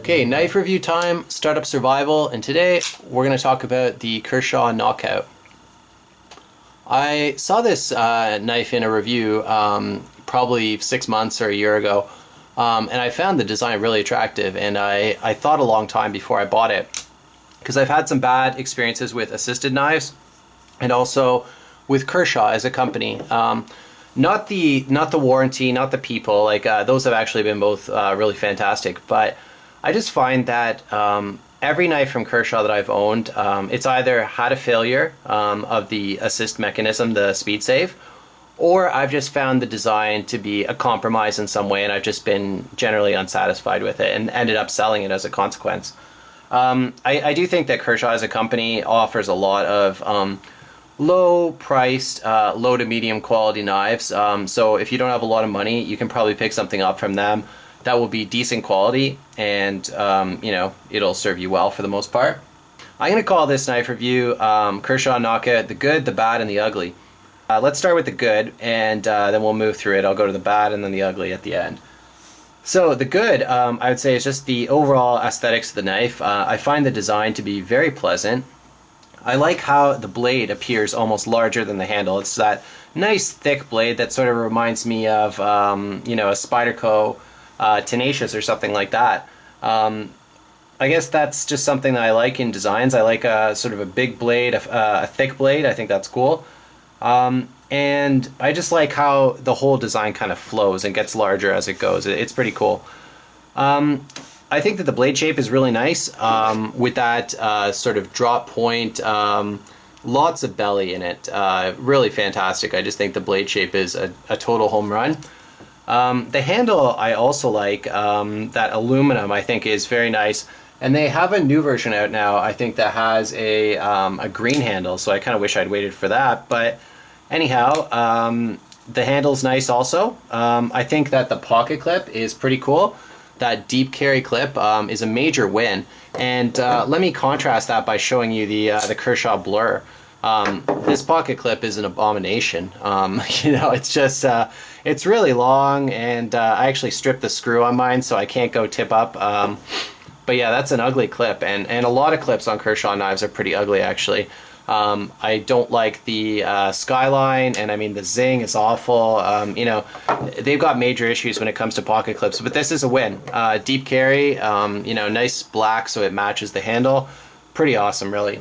Okay, knife review time, startup survival, and today we're going to talk about the Kershaw Knockout. I saw this knife in a review probably 6 months or a year ago, and I found the design really attractive, and I thought a long time before I bought it, because I've had some bad experiences with assisted knives, and also with Kershaw as a company. Not the warranty, not the people, like those have actually been both really fantastic, but I just find that every knife from Kershaw that I've owned, it's either had a failure of the assist mechanism, the speed save, or I've just found the design to be a compromise in some way, and I've just been generally unsatisfied with it and ended up selling it as a consequence. I do think that Kershaw as a company offers a lot of low-priced, low to medium quality knives, so if you don't have a lot of money, you can probably pick something up from them that will be decent quality, and you know, it'll serve you well for the most part. I'm going to call this knife review Kershaw Knockout, the good, the bad, and the ugly. Let's start with the good, and then we'll move through it. I'll go to the bad and then the ugly at the end. So the good, I would say, is just the overall aesthetics of the knife. I find the design to be very pleasant. I like how the blade appears almost larger than the handle. It's that nice thick blade that sort of reminds me of you know, a Spyderco Tenacious or something like that. I guess that's just something that I like in designs. I like a sort of a big blade, a thick blade. I think that's cool. And I just like how the whole design kind of flows and gets larger as it goes. It's pretty cool. I think that the blade shape is really nice with that sort of drop point, lots of belly in it. Really fantastic. I just think the blade shape is a total home run. The handle I also like, that aluminum I think is very nice, and they have a new version out now I think that has a green handle, so I kind of wish I'd waited for that, but anyhow, the handle's nice also. I think that the pocket clip is pretty cool. That deep carry clip is a major win, and let me contrast that by showing you the Kershaw Blur. This pocket clip is an abomination. You know, it's just it's really long, and I actually stripped the screw on mine, so I can't go tip up. But yeah, that's an ugly clip, and a lot of clips on Kershaw knives are pretty ugly actually. I don't like the Skyline, and I mean the Zing is awful. You know, they've got major issues when it comes to pocket clips, but this is a win. Deep carry, you know, nice black so it matches the handle. Pretty awesome, really.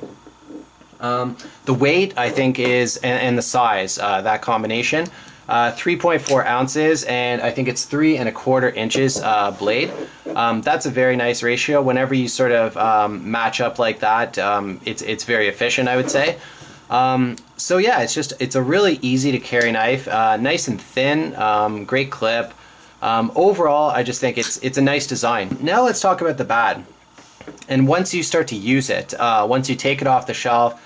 The weight I think is, and the size, that combination, 3.4 ounces, and I think it's 3¼ inches blade. That's a very nice ratio. Whenever you sort of match up like that, it's very efficient, I would say. So yeah, it's a really easy to carry knife, nice and thin, great clip. Overall, I just think it's a nice design. Now let's talk about the bad. And once you start to use it, once you take it off the shelf,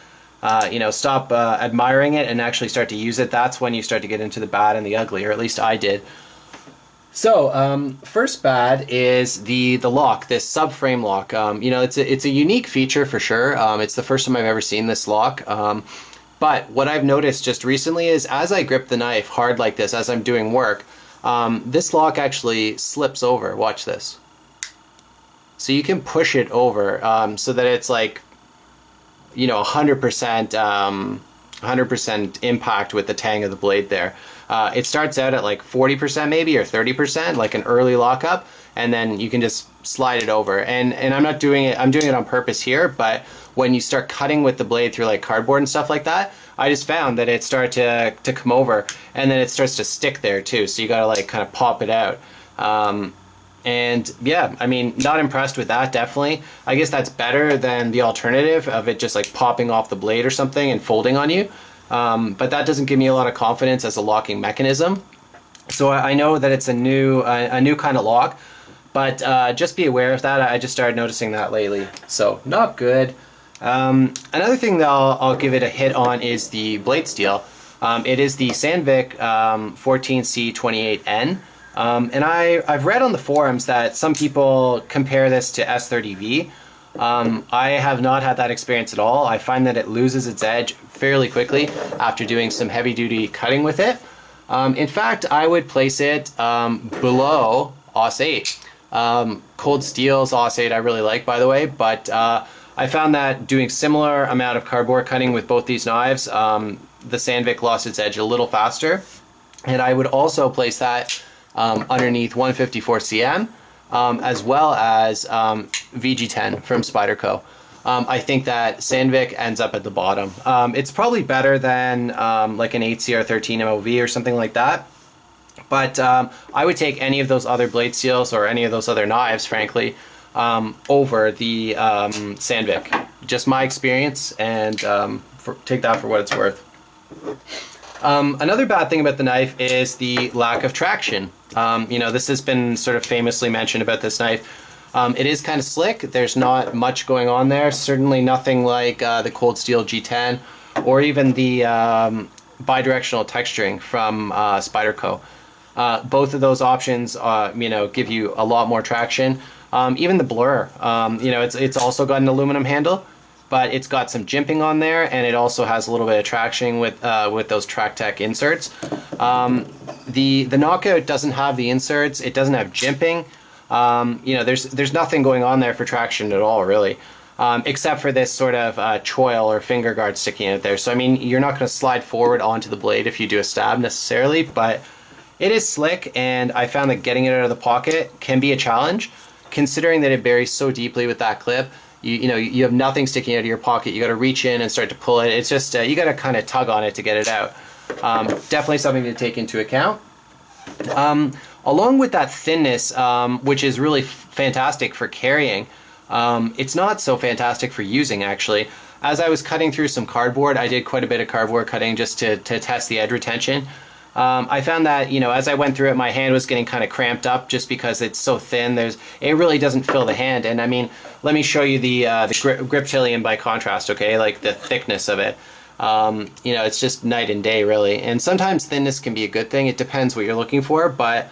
you know, stop admiring it and actually start to use it, that's when you start to get into the bad and the ugly, or at least I did. So first bad is the lock, this subframe lock. You know, it's a unique feature for sure. It's the first time I've ever seen this lock. But what I've noticed just recently is as I grip the knife hard like this, as I'm doing work, this lock actually slips over. Watch this. So you can push it over so that it's like, you know, 100% impact with the tang of the blade there. It starts out at like 40% maybe, or 30%, like an early lockup, and then you can just slide it over. And I'm not doing it, I'm doing it on purpose here, but when you start cutting with the blade through like cardboard and stuff like that, I just found that it started to come over, and then it starts to stick there too, so you gotta like kind of pop it out. And yeah, I mean, not impressed with that, definitely. I guess that's better than the alternative of it just like popping off the blade or something and folding on you. But that doesn't give me a lot of confidence as a locking mechanism. So I know that it's a new kind of lock, but just be aware of that. I just started noticing that lately. So not good. Another thing that I'll give it a hit on is the blade steel. It is the Sandvik 14C28N. And I've read on the forums that some people compare this to S30V. I have not had that experience at all. I find that it loses its edge fairly quickly after doing some heavy duty cutting with it. In fact, I would place it below AUS 8. Cold Steel's AUS 8 I really like, by the way, but I found that doing similar amount of cardboard cutting with both these knives, the Sandvik lost its edge a little faster. And I would also place that underneath 154cm, as well as VG10 from Spyderco. I think that Sandvik ends up at the bottom. It's probably better than like an 8CR13 MOV or something like that. But I would take any of those other blade steels or any of those other knives, frankly, over the Sandvik. Just my experience, and take that for what it's worth. Another bad thing about the knife is the lack of traction. You know, this has been sort of famously mentioned about this knife. It is kind of slick. There's not much going on there. Certainly nothing like the Cold Steel G10 or even the bidirectional texturing from Spyderco. Both of those options, you know, give you a lot more traction. Even the blur, you know, it's also got an aluminum handle, but it's got some jimping on there, and it also has a little bit of traction with those TrackTech inserts. The Knockout doesn't have the inserts. It doesn't have jimping. You know, there's nothing going on there for traction at all, really, except for this sort of choil or finger guard sticking out there. So I mean, you're not going to slide forward onto the blade if you do a stab necessarily, but it is slick, and I found that getting it out of the pocket can be a challenge, considering that it buries so deeply with that clip. You know, you have nothing sticking out of your pocket. You got to reach in and start to pull it. It's just you got to kind of tug on it to get it out. Definitely something to take into account. Along with that thinness, which is really fantastic for carrying, it's not so fantastic for using, actually. As I was cutting through some cardboard, I did quite a bit of cardboard cutting just to test the edge retention. I found that, you know, as I went through it, my hand was getting kind of cramped up just because it's so thin. It really doesn't fill the hand. And I mean, let me show you the Griptilian by contrast, okay? Like the thickness of it. You know, it's just night and day, really. And sometimes thinness can be a good thing. It depends what you're looking for. But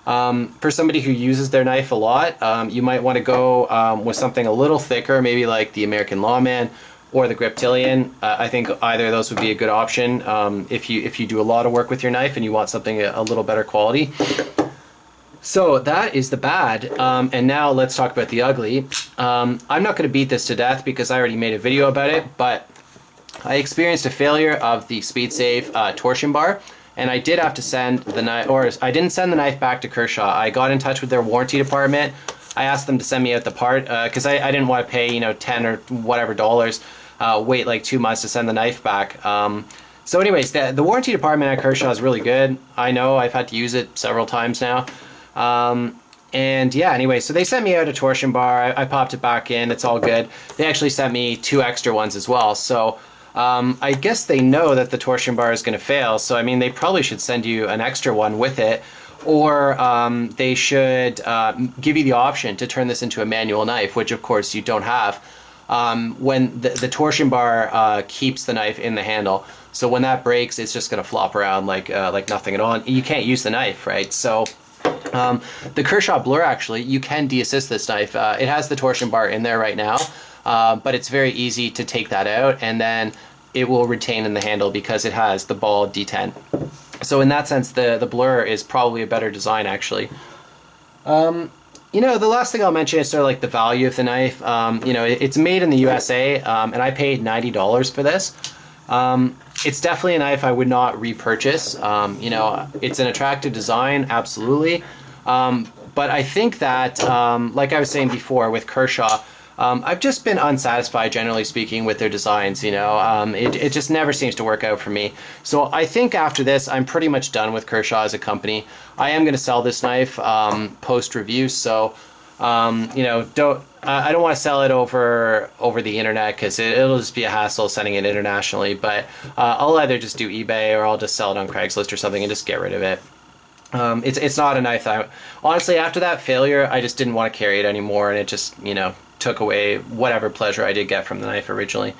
for somebody who uses their knife a lot, you might want to go with something a little thicker, maybe like the American Lawman or the Griptilian. I think either of those would be a good option if you do a lot of work with your knife and you want something a little better quality. So that is the bad, and now let's talk about the ugly. I'm not going to beat this to death because I already made a video about it, but I experienced a failure of the SpeedSave torsion bar, and I did have to send the knife, or I didn't send the knife back to Kershaw. I got in touch with their warranty department. I asked them to send me out the part because I didn't want to pay, you know, 10 or whatever dollars, wait like 2 months to send the knife back. So anyways, the warranty department at Kershaw is really good. I know, I've had to use it several times now. And yeah, anyway, so they sent me out a torsion bar. I popped it back in. It's all good. They actually sent me 2 extra ones as well. So I guess they know that the torsion bar is going to fail. So I mean, they probably should send you an extra one with it. Or they should give you the option to turn this into a manual knife, which of course you don't have. When the torsion bar keeps the knife in the handle, so when that breaks, it's just going to flop around like nothing at all. You can't use the knife, right? So the Kershaw Blur, actually, you can de-assist this knife. It has the torsion bar in there right now, but it's very easy to take that out, and then it will retain in the handle because it has the ball D10. So in that sense, the Blur is probably a better design, actually. You know, the last thing I'll mention is sort of like the value of the knife. You know, it's made in the USA, and I paid $90 for this. It's definitely a knife I would not repurchase. You know, it's an attractive design, absolutely. But I think that, like I was saying before with Kershaw, I've just been unsatisfied, generally speaking, with their designs, you know. It just never seems to work out for me. So I think after this, I'm pretty much done with Kershaw as a company. I am going to sell this knife post-review, so, you know, I don't want to sell it over the internet because it'll just be a hassle sending it internationally, but I'll either just do eBay or I'll just sell it on Craigslist or something and just get rid of it. It's not a knife that honestly, after that failure, I just didn't want to carry it anymore, and it just, you know, took away whatever pleasure I did get from the knife originally.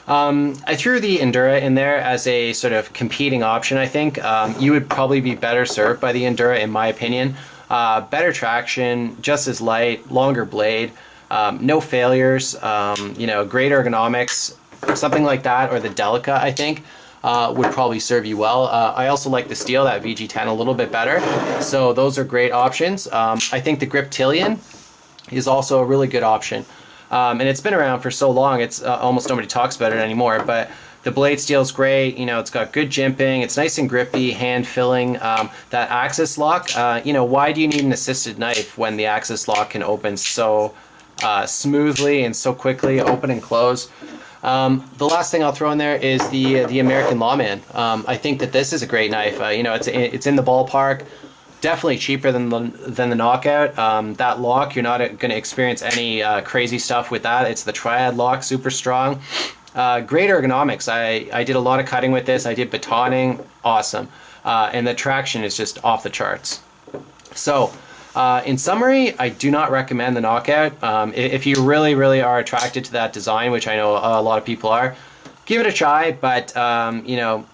I threw the Endura in there as a sort of competing option, I think. You would probably be better served by the Endura, in my opinion. Better traction, just as light, longer blade, no failures, you know, great ergonomics, something like that, or the Delica, I think, would probably serve you well. I also like the steel, that VG10, a little bit better. So those are great options. I think the Griptilian is also a really good option. And it's been around for so long, it's almost nobody talks about it anymore, but the blade steel is great. You know, it's got good jimping, it's nice and grippy, hand filling. That axis lock, you know, why do you need an assisted knife when the axis lock can open so smoothly and so quickly, open and close? The last thing I'll throw in there is the American Lawman. I think that this is a great knife. You know, it's in the ballpark. Definitely cheaper than the Knockout. That lock, you're not going to experience any crazy stuff with that. It's the triad lock, super strong. Great ergonomics. I did a lot of cutting with this. I did batoning, awesome. And the traction is just off the charts. So, in summary, I do not recommend the Knockout. If you really, really are attracted to that design, which I know a lot of people are, give it a try, but, you know,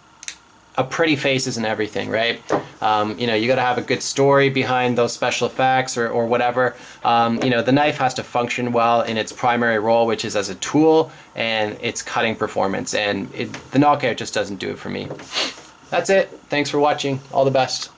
a pretty face isn't everything, right? You know, you got to have a good story behind those special effects or whatever. You know, the knife has to function well in its primary role, which is as a tool and its cutting performance. And the Knockout just doesn't do it for me. That's it. Thanks for watching. All the best.